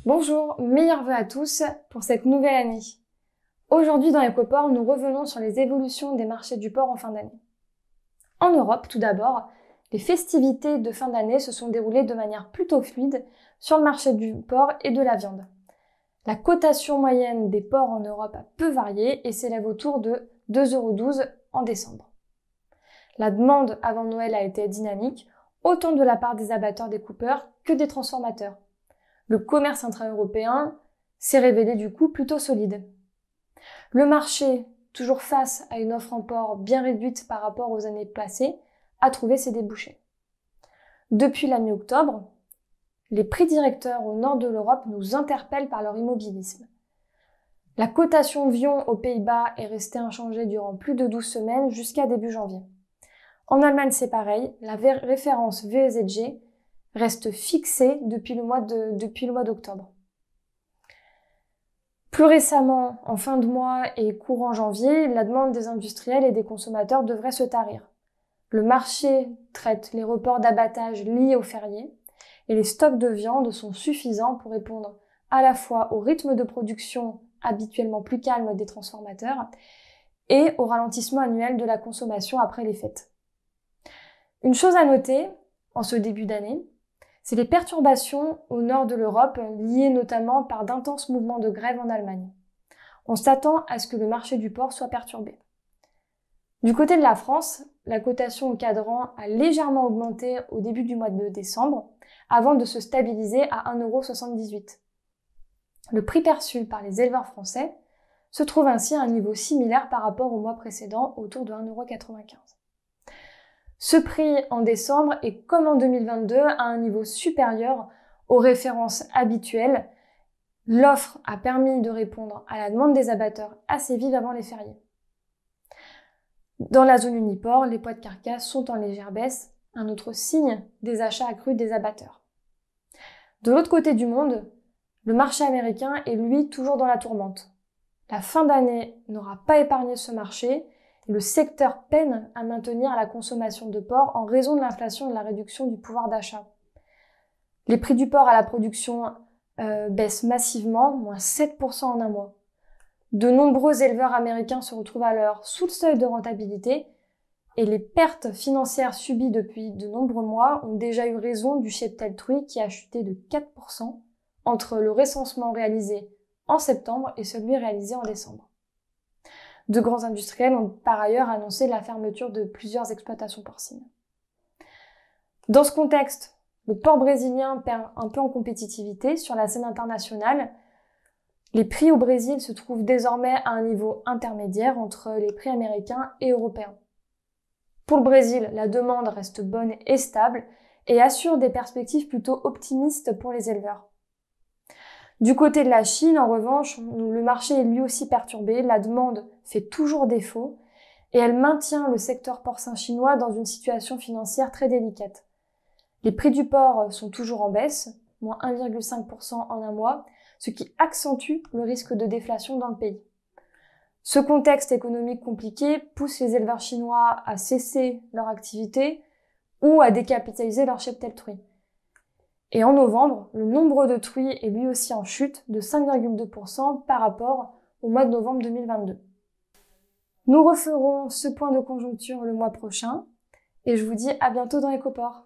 Bonjour, meilleurs vœux à tous pour cette nouvelle année. Aujourd'hui dans Ecoport, nous revenons sur les évolutions des marchés du porc en fin d'année. En Europe, tout d'abord, les festivités de fin d'année se sont déroulées de manière plutôt fluide sur le marché du porc et de la viande. La cotation moyenne des porcs en Europe a peu varié et s'élève autour de 2,12 € en décembre. La demande avant Noël a été dynamique, autant de la part des abatteurs découpeurs que des transformateurs. Le commerce intra-européen s'est révélé du coup plutôt solide. Le marché, toujours face à une offre en porc bien réduite par rapport aux années passées, a trouvé ses débouchés. Depuis la mi-octobre, les prix directeurs au nord de l'Europe nous interpellent par leur immobilisme. La cotation Vion aux Pays-Bas est restée inchangée durant plus de 12 semaines jusqu'à début janvier. En Allemagne, c'est pareil, la référence VEZG reste fixée depuis le mois d'octobre. Plus récemment, en fin de mois et courant janvier, la demande des industriels et des consommateurs devrait se tarir. Le marché traite les reports d'abattage liés aux fériés et les stocks de viande sont suffisants pour répondre à la fois au rythme de production habituellement plus calme des transformateurs et au ralentissement annuel de la consommation après les fêtes. Une chose à noter en ce début d'année, c'est les perturbations au nord de l'Europe liées notamment par d'intenses mouvements de grève en Allemagne. On s'attend à ce que le marché du porc soit perturbé. Du côté de la France, la cotation au cadran a légèrement augmenté au début du mois de décembre, avant de se stabiliser à 1,78 €. Le prix perçu par les éleveurs français se trouve ainsi à un niveau similaire par rapport au mois précédent, autour de 1,95 €. Ce prix en décembre est, comme en 2022, à un niveau supérieur aux références habituelles. L'offre a permis de répondre à la demande des abatteurs assez vive avant les fériés. Dans la zone Uniport, les poids de carcasse sont en légère baisse, un autre signe des achats accrus des abatteurs. De l'autre côté du monde, le marché américain est lui toujours dans la tourmente. La fin d'année n'aura pas épargné ce marché et le secteur peine à maintenir la consommation de porc en raison de l'inflation et de la réduction du pouvoir d'achat. Les prix du porc à la production baissent massivement, moins 7% en un mois. De nombreux éleveurs américains se retrouvent alors sous le seuil de rentabilité et les pertes financières subies depuis de nombreux mois ont déjà eu raison du cheptel truie qui a chuté de 4% entre le recensement réalisé en septembre et celui réalisé en décembre. De grands industriels ont par ailleurs annoncé la fermeture de plusieurs exploitations porcines. Dans ce contexte, le porc brésilien perd un peu en compétitivité sur la scène internationale. Les prix au Brésil se trouvent désormais à un niveau intermédiaire entre les prix américains et européens. Pour le Brésil, la demande reste bonne et stable et assure des perspectives plutôt optimistes pour les éleveurs. Du côté de la Chine, en revanche, le marché est lui aussi perturbé, la demande fait toujours défaut et elle maintient le secteur porcin chinois dans une situation financière très délicate. Les prix du porc sont toujours en baisse, moins 1,5% en un mois, ce qui accentue le risque de déflation dans le pays. Ce contexte économique compliqué pousse les éleveurs chinois à cesser leur activité ou à décapitaliser leur cheptel truie. Et en novembre, le nombre de truies est lui aussi en chute de 5,2% par rapport au mois de novembre 2022. Nous referons ce point de conjoncture le mois prochain et je vous dis à bientôt dans Ecoport.